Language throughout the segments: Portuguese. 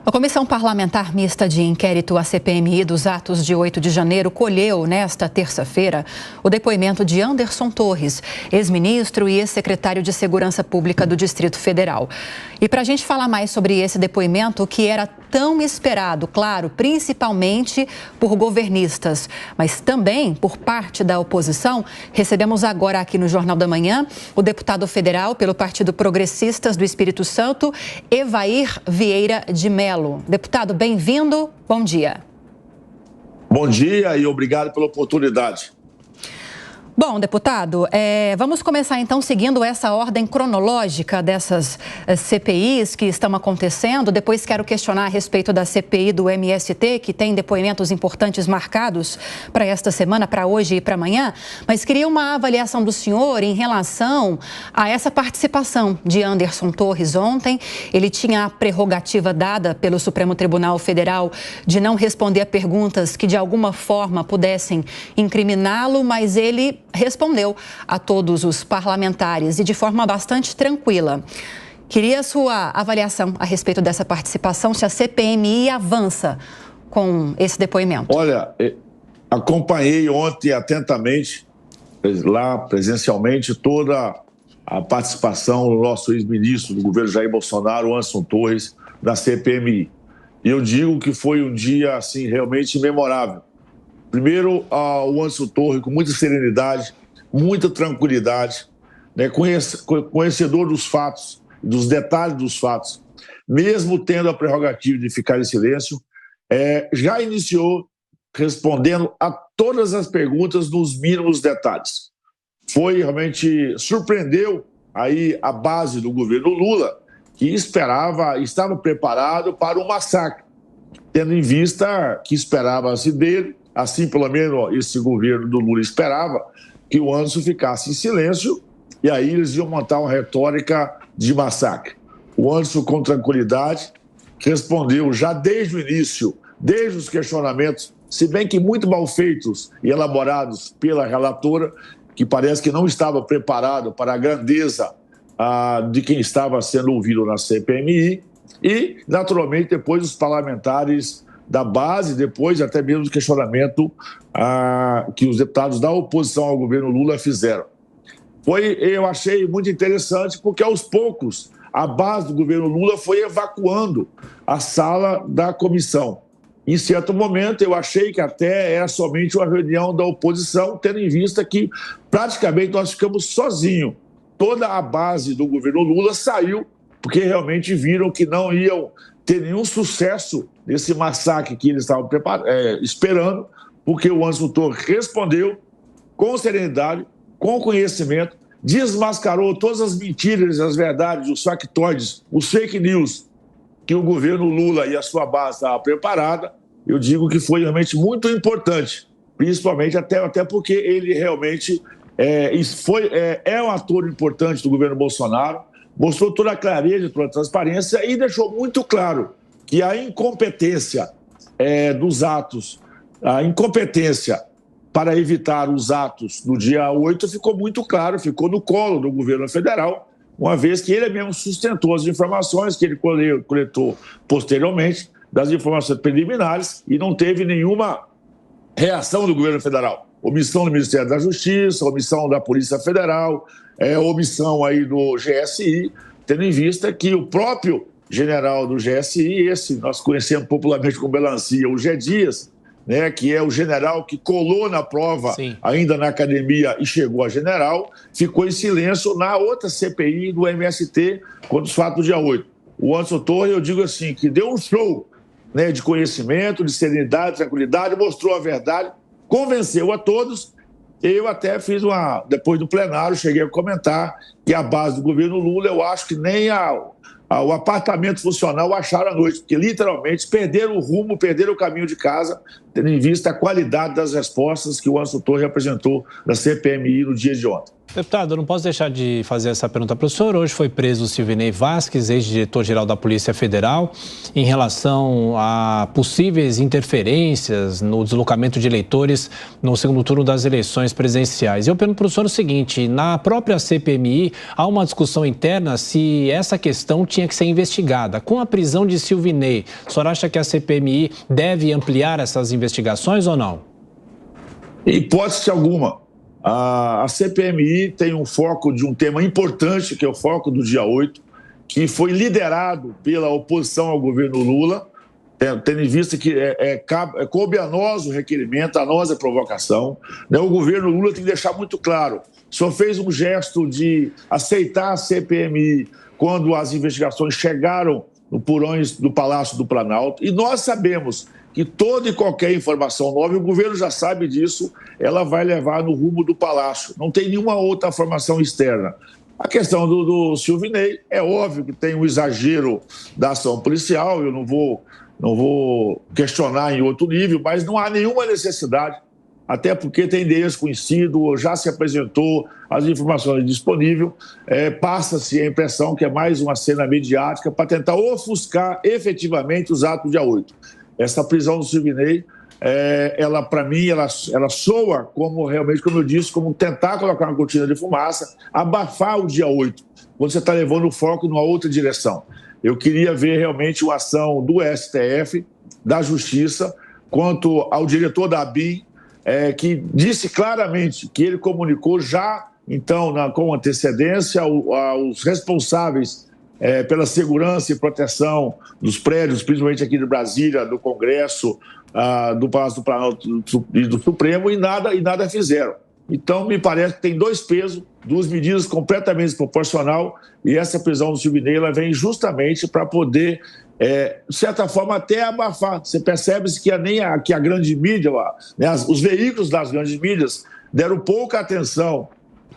A Comissão Parlamentar Mista de Inquérito à CPMI dos atos de 8 de janeiro colheu, nesta terça-feira, o depoimento de Anderson Torres, ex-ministro e ex-secretário de Segurança Pública do Distrito Federal. E para a gente falar mais sobre esse depoimento, que era tão esperado, claro, principalmente por governistas, mas também por parte da oposição, recebemos agora aqui no Jornal da Manhã o deputado federal pelo Partido Progressistas do Espírito Santo, Evair Vieira de Mello. Deputado, bem-vindo, bom dia. Bom dia e obrigado pela oportunidade. Bom, deputado, vamos começar então seguindo essa ordem cronológica dessas CPIs que estão acontecendo. Depois quero questionar a respeito da CPI do MST, que tem depoimentos importantes marcados para esta semana, para hoje e para amanhã. Mas queria uma avaliação do senhor em relação a essa participação de Anderson Torres ontem. Ele tinha a prerrogativa dada pelo Supremo Tribunal Federal de não responder a perguntas que de alguma forma pudessem incriminá-lo, mas ele respondeu a todos os parlamentares e de forma bastante tranquila. Queria a sua avaliação a respeito dessa participação, se a CPMI avança com esse depoimento. Olha, acompanhei ontem atentamente, lá presencialmente, toda a participação do nosso ex-ministro do governo Jair Bolsonaro, Anderson Torres, na CPMI. E eu digo que foi um dia, assim, realmente memorável. Primeiro, o Anderson Torres, com muita serenidade, muita tranquilidade, né, conhecedor dos fatos, dos detalhes dos fatos, mesmo tendo a prerrogativa de ficar em silêncio, já iniciou respondendo a todas as perguntas nos mínimos detalhes. Foi realmente, surpreendeu aí a base do governo Lula, que estava preparado para um massacre, tendo em vista que esperava-se dele, assim, pelo menos, esse governo do Lula esperava que o Anderson ficasse em silêncio e aí eles iam montar uma retórica de massacre. O Anderson, com tranquilidade, respondeu já desde o início, desde os questionamentos, se bem que muito mal feitos e elaborados pela relatora, que parece que não estava preparado para a grandeza de quem estava sendo ouvido na CPMI, e, naturalmente, depois os parlamentares da base, depois até mesmo do questionamento que os deputados da oposição ao governo Lula fizeram. Eu achei muito interessante porque, aos poucos, a base do governo Lula foi evacuando a sala da comissão. Em certo momento, eu achei que até era somente uma reunião da oposição, tendo em vista que praticamente nós ficamos sozinhos. Toda a base do governo Lula saiu porque realmente viram que não iam ter nenhum sucesso nesse massacre que eles estavam esperando, porque o Anderson Torres respondeu com serenidade, com conhecimento, desmascarou todas as mentiras, as verdades, os factoides, os fake news que o governo Lula e a sua base estavam preparada. Eu digo que foi realmente muito importante, principalmente até porque ele realmente é um ator importante do governo Bolsonaro, mostrou toda a clareza, toda a transparência e deixou muito claro que a incompetência dos atos, a incompetência para evitar os atos do dia 8 ficou muito claro, ficou no colo do governo federal, uma vez que ele mesmo sustentou as informações que ele coletou posteriormente, das informações preliminares, e não teve nenhuma reação do governo federal. Omissão do Ministério da Justiça, omissão da Polícia Federal, omissão aí do GSI, tendo em vista que o próprio general do GSI, esse nós conhecemos popularmente como melancia, o G. Dias, né, que é o general que colou na prova, sim, ainda na academia e chegou a general, ficou em silêncio na outra CPI do MST contra os fatos do dia 8. O Anderson Torres, eu digo assim, que deu um show, né, de conhecimento, de serenidade, tranquilidade, mostrou a verdade, convenceu a todos. Eu até fiz depois do plenário, cheguei a comentar que a base do governo Lula, eu acho que nem o apartamento funcional acharam à noite, porque literalmente perderam o rumo, perderam o caminho de casa, tendo em vista a qualidade das respostas que o Anderson Torres apresentou na CPMI no dia de ontem. Deputado, eu não posso deixar de fazer essa pergunta para o senhor. Hoje foi preso o Silvinei Vasquez, ex-diretor-geral da Polícia Federal, em relação a possíveis interferências no deslocamento de eleitores no segundo turno das eleições presidenciais. Eu pergunto para o senhor o seguinte: na própria CPMI, há uma discussão interna se essa questão tinha que ser investigada. Com a prisão de Silvinei, o senhor acha que a CPMI deve ampliar essas investigações ou não? Hipótese alguma. A CPMI tem um foco de um tema importante, que é o foco do dia 8, que foi liderado pela oposição ao governo Lula, tendo em vista que coube a nós o requerimento, a nós a provocação. O governo Lula tem que deixar muito claro, só fez um gesto de aceitar a CPMI quando as investigações chegaram no porões do Palácio do Planalto, e nós sabemos que toda e qualquer informação nova, o governo já sabe disso, ela vai levar no rumo do Palácio. Não tem nenhuma outra formação externa. A questão do Silvinei, é óbvio que tem um exagero da ação policial, eu não vou questionar em outro nível, mas não há nenhuma necessidade, até porque tem endereço conhecido, já se apresentou, as informações disponíveis, passa-se a impressão que é mais uma cena midiática para tentar ofuscar efetivamente os atos do dia 8. Essa prisão do Silvinei, ela, para mim, ela soa como, realmente, como eu disse, como tentar colocar uma cortina de fumaça, abafar o dia 8, quando você está levando o foco numa outra direção. Eu queria ver realmente uma ação do STF, da Justiça, quanto ao diretor da ABIN, que disse claramente que ele comunicou já, então, com antecedência, aos responsáveis pela segurança e proteção dos prédios, principalmente aqui de Brasília, do Congresso, do Palácio do Planalto e do Supremo, e nada fizeram. Então, me parece que tem dois pesos, duas medidas completamente desproporcionais, e essa prisão do Silvinei ela vem justamente para poder, de certa forma, até abafar. Você percebe que a grande mídia, os veículos das grandes mídias, deram pouca atenção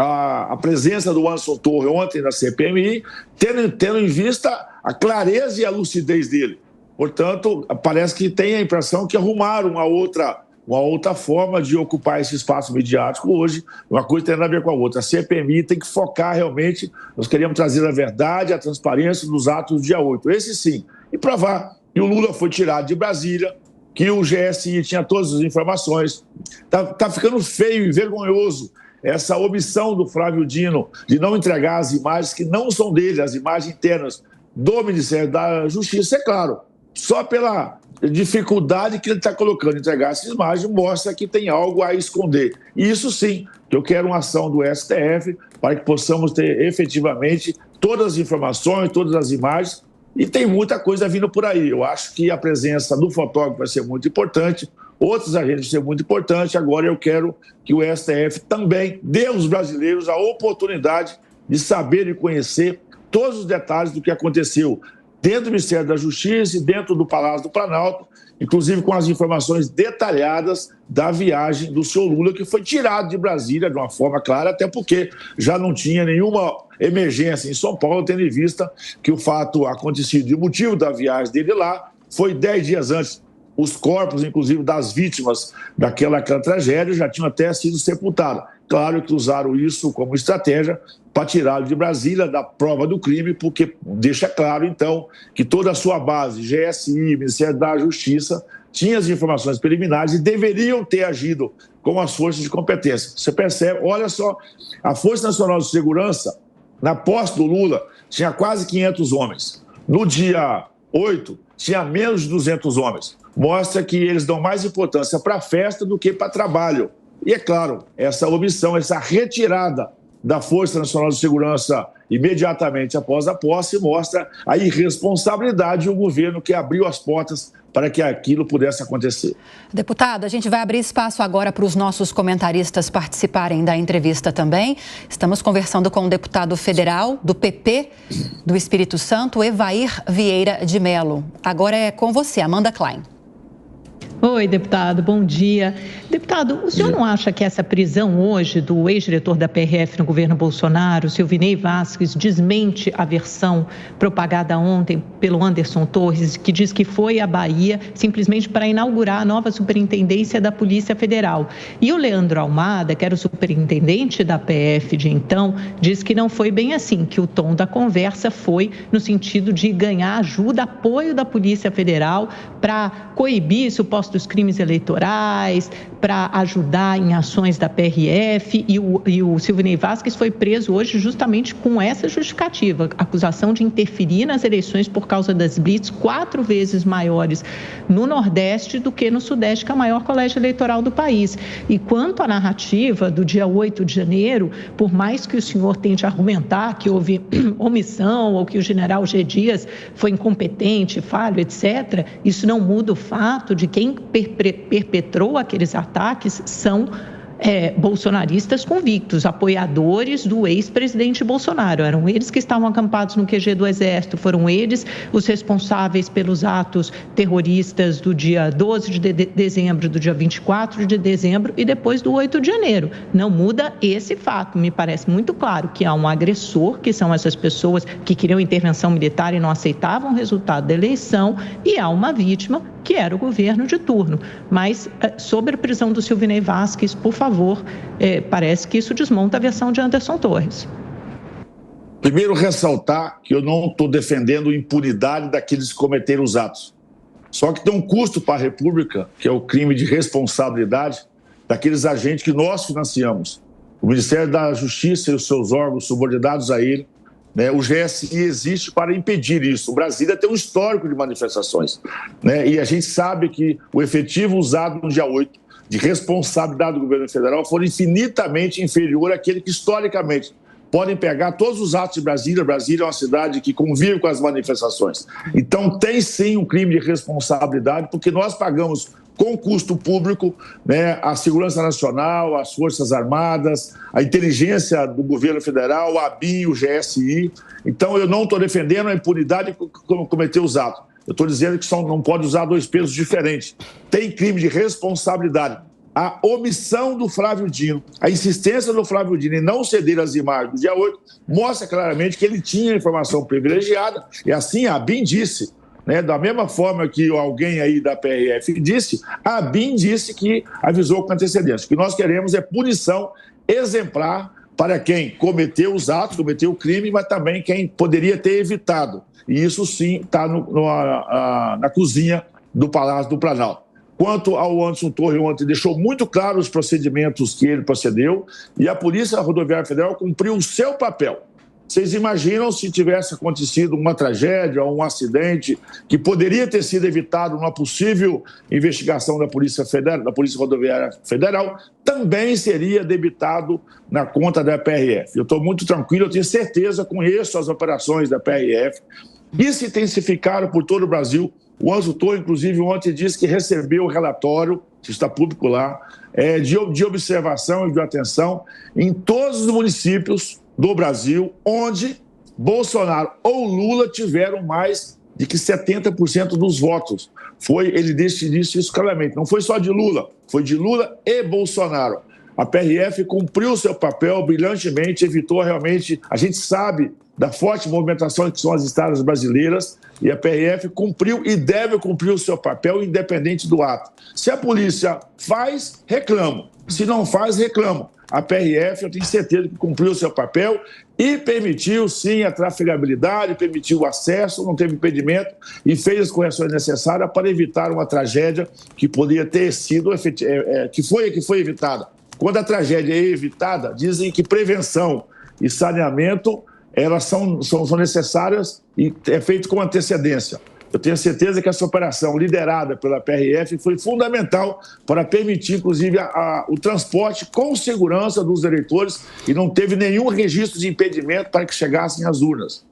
a presença do Anderson Torres ontem na CPMI, tendo em vista a clareza e a lucidez dele. Portanto, parece que tem a impressão que arrumaram uma outra forma de ocupar esse espaço midiático hoje, uma coisa tem nada a ver com a outra. A CPMI tem que focar realmente, nós queremos trazer a verdade, a transparência dos atos do dia 8, esse sim, e provar que o Lula foi tirado de Brasília, que o GSI tinha todas as informações. Tá ficando feio e vergonhoso essa omissão do Flávio Dino de não entregar as imagens que não são dele, as imagens internas do Ministério da Justiça, é claro, só pela dificuldade que ele está colocando em entregar essas imagens, mostra que tem algo a esconder. E isso sim, que eu quero uma ação do STF para que possamos ter efetivamente todas as informações, todas as imagens, e tem muita coisa vindo por aí. Eu acho que a presença do fotógrafo vai ser muito importante, outros agentes vão ser muito importantes. Agora eu quero que o STF também dê aos brasileiros a oportunidade de saber e conhecer todos os detalhes do que aconteceu dentro do Ministério da Justiça e dentro do Palácio do Planalto, inclusive com as informações detalhadas da viagem do senhor Lula, que foi tirado de Brasília de uma forma clara, até porque já não tinha nenhuma emergência em São Paulo, tendo em vista que o fato acontecido e o motivo da viagem dele lá foi 10 dias antes. Os corpos, inclusive, das vítimas daquela tragédia já tinham até sido sepultados. Claro que usaram isso como estratégia para tirá-lo de Brasília da prova do crime, porque deixa claro, então, que toda a sua base, GSI, Ministério da Justiça, tinha as informações preliminares e deveriam ter agido com as forças de competência. Você percebe, olha só, a Força Nacional de Segurança, na posse do Lula, tinha quase 500 homens. No dia 8, tinha menos de 200 homens. Mostra que eles dão mais importância para a festa do que para trabalho. E, é claro, essa omissão, essa retirada da Força Nacional de Segurança imediatamente após a posse mostra a irresponsabilidade do governo que abriu as portas para que aquilo pudesse acontecer. Deputado, a gente vai abrir espaço agora para os nossos comentaristas participarem da entrevista também. Estamos conversando com o deputado federal do PP do Espírito Santo, Evair Vieira de Mello. Agora é com você, Amanda Klein. Oi, deputado, bom dia. Deputado, o senhor não acha que essa prisão hoje do ex-diretor da PRF no governo Bolsonaro, Silvinei Vasquez, desmente a versão propagada ontem pelo Anderson Torres, que diz que foi à Bahia simplesmente para inaugurar a nova superintendência da Polícia Federal? E o Leandro Almada, que era o superintendente da PF de então, diz que não foi bem assim, que o tom da conversa foi no sentido de ganhar ajuda, apoio da Polícia Federal para coibir supostos crimes eleitorais, para ajudar em ações da PRF, e o Silvinei Vasquez foi preso hoje justamente com essa justificativa, acusação de interferir nas eleições por causa das blitz 4 vezes maiores no Nordeste do que no Sudeste, que é o maior colégio eleitoral do país. E quanto à narrativa do dia 8 de janeiro, por mais que o senhor tente argumentar que houve omissão ou que o general G. Dias foi incompetente, falho, etc., isso não muda o fato de quem perpetrou aqueles ataques são bolsonaristas convictos, apoiadores do ex-presidente Bolsonaro. Eram eles que estavam acampados no QG do Exército, foram eles os responsáveis pelos atos terroristas do dia 12 de dezembro, do dia 24 de dezembro e depois do 8 de janeiro. Não muda esse fato. Me parece muito claro que há um agressor, que são essas pessoas que queriam intervenção militar e não aceitavam o resultado da eleição, e há uma vítima, que era o governo de turno. Mas sobre a prisão do Silvinei Vasquez, por favor, parece que isso desmonta a versão de Anderson Torres. Primeiro, ressaltar que eu não estou defendendo impunidade daqueles que cometeram os atos. Só que tem um custo para a República, que é o crime de responsabilidade daqueles agentes que nós financiamos. O Ministério da Justiça e os seus órgãos subordinados a ele, né? O GSI existe para impedir isso. O Brasília tem um histórico de manifestações, né? E a gente sabe que o efetivo usado no dia 8 de responsabilidade do governo federal foi infinitamente inferior àquele que, historicamente, podem pegar todos os atos de Brasília. Brasília é uma cidade que convive com as manifestações. Então, tem sim um crime de responsabilidade, porque nós pagamos com custo público, né, a Segurança Nacional, as Forças Armadas, a inteligência do governo federal, a ABIN, o GSI. Então, eu não estou defendendo a impunidade como cometer os atos. Eu estou dizendo que não pode usar dois pesos diferentes. Tem crime de responsabilidade. A omissão do Flávio Dino, a insistência do Flávio Dino em não ceder as imagens do dia 8, mostra claramente que ele tinha informação privilegiada, e assim a ABIN disse, né, da mesma forma que alguém aí da PRF disse, a ABIN disse que avisou com antecedência. O que nós queremos é punição exemplar para quem cometeu os atos, cometeu o crime, mas também quem poderia ter evitado. E isso sim está na cozinha do Palácio do Planalto. Quanto ao Anderson Torres, ontem deixou muito claro os procedimentos que ele procedeu, e a Polícia Rodoviária Federal cumpriu o seu papel. Vocês imaginam se tivesse acontecido uma tragédia ou um acidente que poderia ter sido evitado numa possível investigação da Polícia Federal, da Polícia Rodoviária Federal, também seria debitado na conta da PRF. Eu estou muito tranquilo, eu tenho certeza, conheço as operações da PRF, que se intensificaram por todo o Brasil. O Anderson Torres, inclusive, ontem disse que recebeu o relatório, que está público lá, de observação e de atenção em todos os municípios do Brasil onde Bolsonaro ou Lula tiveram mais de que 70% dos votos. Ele disse isso claramente. Não foi só de Lula, foi de Lula e Bolsonaro. A PRF cumpriu seu papel brilhantemente, evitou realmente... A gente sabe da forte movimentação que são as estradas brasileiras, e a PRF cumpriu e deve cumprir o seu papel independente do ato. Se a polícia faz, reclamo. Se não faz, reclamo. A PRF, eu tenho certeza que cumpriu o seu papel e permitiu, sim, a trafegabilidade, permitiu o acesso, não teve impedimento e fez as correções necessárias para evitar uma tragédia que poderia ter sido, que foi evitada. Quando a tragédia é evitada, dizem que prevenção e saneamento elas são necessárias e é feito com antecedência. Eu tenho certeza que essa operação liderada pela PRF foi fundamental para permitir, inclusive, o transporte com segurança dos eleitores e não teve nenhum registro de impedimento para que chegassem às urnas.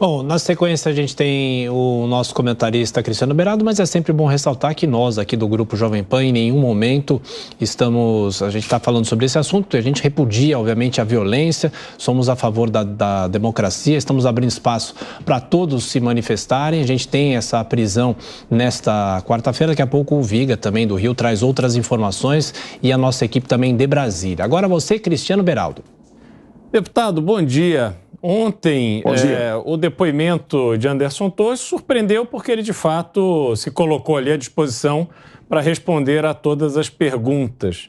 Bom, na sequência a gente tem o nosso comentarista Cristiano Beraldo, mas é sempre bom ressaltar que nós aqui do Grupo Jovem Pan em nenhum momento a gente está falando sobre esse assunto, a gente repudia obviamente a violência, somos a favor da democracia, estamos abrindo espaço para todos se manifestarem, a gente tem essa prisão nesta quarta-feira, daqui a pouco o Viga também do Rio traz outras informações e a nossa equipe também de Brasília. Agora você, Cristiano Beraldo. Deputado, bom dia. Ontem, o depoimento de Anderson Torres surpreendeu porque ele, de fato, se colocou ali à disposição para responder a todas as perguntas.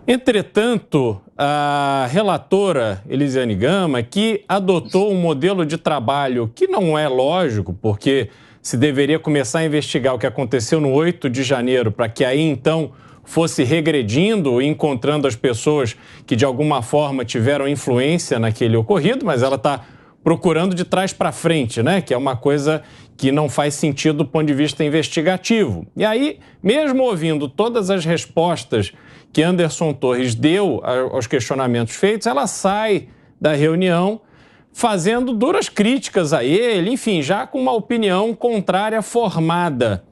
Entretanto, a relatora Elisiane Gama, que adotou um modelo de trabalho que não é lógico, porque se deveria começar a investigar o que aconteceu no 8 de janeiro, para que aí, então, fosse regredindo e encontrando as pessoas que de alguma forma tiveram influência naquele ocorrido, mas ela está procurando de trás para frente, né? Que é uma coisa que não faz sentido do ponto de vista investigativo. E aí, mesmo ouvindo todas as respostas que Anderson Torres deu aos questionamentos feitos, ela sai da reunião fazendo duras críticas a ele, enfim, já com uma opinião contrária formada.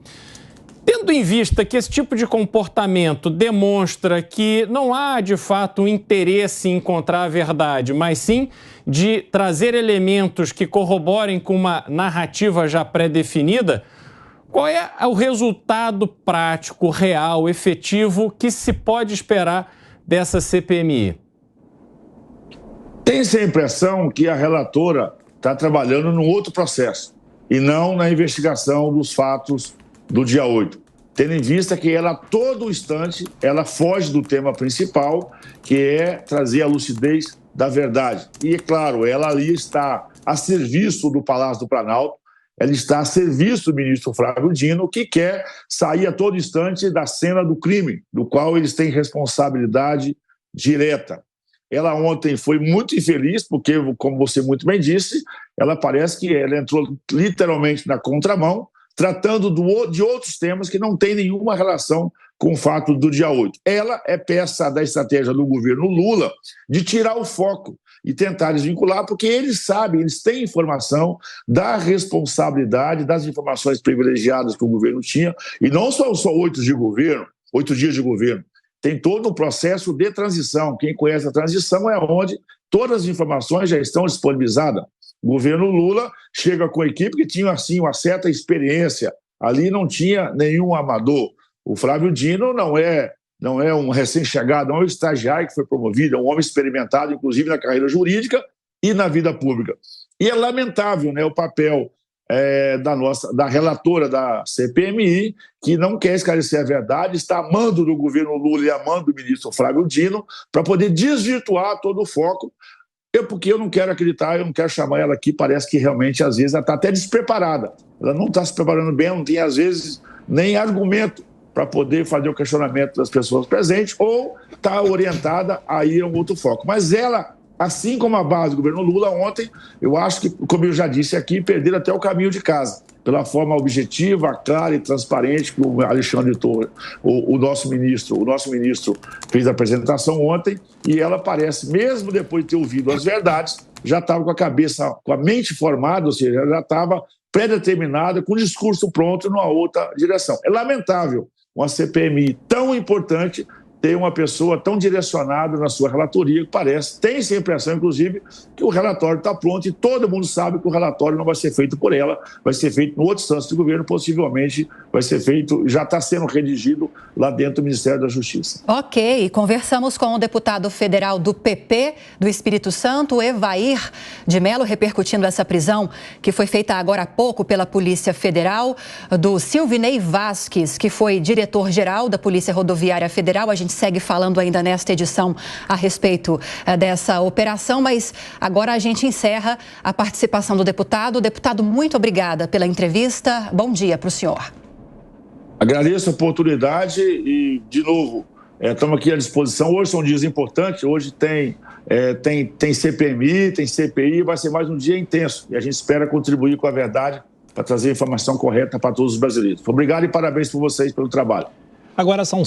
Tendo em vista que esse tipo de comportamento demonstra que não há, de fato, um interesse em encontrar a verdade, mas sim de trazer elementos que corroborem com uma narrativa já pré-definida, qual é o resultado prático, real, efetivo que se pode esperar dessa CPMI? Tem-se a impressão que a relatora está trabalhando num outro processo e não na investigação dos fatos do dia 8, tendo em vista que ela, a todo instante, ela foge do tema principal, que é trazer a lucidez da verdade. E, é claro, ela ali está a serviço do Palácio do Planalto, ela está a serviço do ministro Flávio Dino, que quer sair a todo instante da cena do crime, do qual eles têm responsabilidade direta. Ela ontem foi muito infeliz, porque, como você muito bem disse, ela parece que ela entrou literalmente na contramão, tratando de outros temas que não têm nenhuma relação com o fato do dia 8. Ela é peça da estratégia do governo Lula de tirar o foco e tentar desvincular, porque eles sabem, eles têm informação da responsabilidade, das informações privilegiadas que o governo tinha, e não só 8 dias de governo, tem todo um processo de transição. Quem conhece a transição é onde todas as informações já estão disponibilizadas. O governo Lula chega com a equipe que tinha, assim, uma certa experiência. Ali não tinha nenhum amador. O Flávio Dino não é um recém-chegado, não é um estagiário que foi promovido, é um homem experimentado, inclusive na carreira jurídica e na vida pública. E é lamentável, né, o papel da relatora da CPMI, que não quer esclarecer a verdade, está amando do governo Lula e amando do ministro Flávio Dino, para poder desvirtuar todo o foco. Porque eu não quero acreditar, eu não quero chamar ela aqui, parece que realmente, às vezes, ela está até despreparada. Ela não está se preparando bem, não tem, às vezes, nem argumento para poder fazer o questionamento das pessoas presentes, ou está orientada a ir a um outro foco. Mas ela, assim como a base do governo Lula, ontem, eu acho que, como eu já disse aqui, perderam até o caminho de casa, pela forma objetiva, clara e transparente que o Alexandre Torres, o nosso ministro fez a apresentação ontem, e ela parece, mesmo depois de ter ouvido as verdades, já estava com a cabeça, com a mente formada, ou seja, já estava pré-determinada, com o discurso pronto numa outra direção. É lamentável uma CPMI tão importante ter uma pessoa tão direcionada na sua relatoria, que parece, tem-se a impressão, inclusive, que o relatório está pronto e todo mundo sabe que o relatório não vai ser feito por ela, vai ser feito em outra instância do governo, possivelmente vai ser feito, já está sendo redigido lá dentro do Ministério da Justiça. Ok, conversamos com o deputado federal do PP do Espírito Santo, Evair de Mello, repercutindo essa prisão que foi feita agora há pouco pela Polícia Federal, do Silvinei Vasquez, que foi diretor-geral da Polícia Rodoviária Federal. A gente segue falando ainda nesta edição a respeito dessa operação, mas agora a gente encerra a participação do deputado. Deputado, muito obrigada pela entrevista. Bom dia para o senhor. Agradeço a oportunidade e, de novo, estamos aqui à disposição. Hoje são dias importantes, hoje tem CPMI, tem CPI, vai ser mais um dia intenso e a gente espera contribuir com a verdade para trazer a informação correta para todos os brasileiros. Obrigado e parabéns por vocês pelo trabalho. Agora são